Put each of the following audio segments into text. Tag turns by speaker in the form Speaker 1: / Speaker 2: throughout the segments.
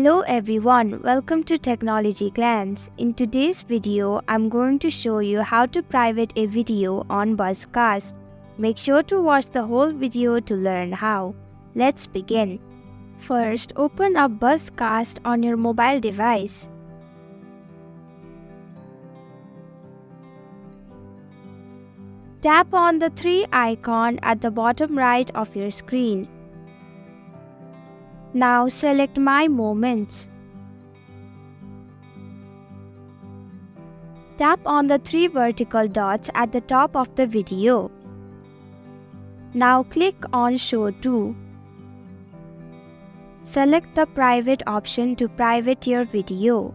Speaker 1: Hello everyone, welcome to Technology Glance. In today's video, I'm going to show you how to private a video on BuzzCast. Make sure to watch the whole video to learn how. Let's begin. First, open up BuzzCast on your mobile device. Tap on the three icon at the bottom right of your screen. Now select My Moments. Tap on the three vertical dots at the top of the video. Now click on Show To. Select the private option to private your video.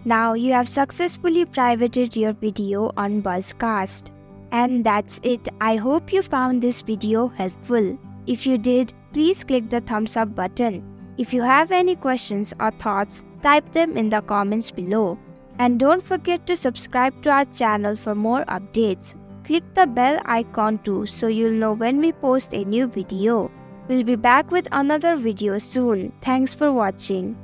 Speaker 1: Now you have successfully privated your video on BuzzCast. And that's it. I hope you found this video helpful. If you did, please click the thumbs up button. If you have any questions or thoughts, type them in the comments below. And don't forget to subscribe to our channel for more updates. Click the bell icon too so you'll know when we post a new video. We'll be back with another video soon. Thanks for watching.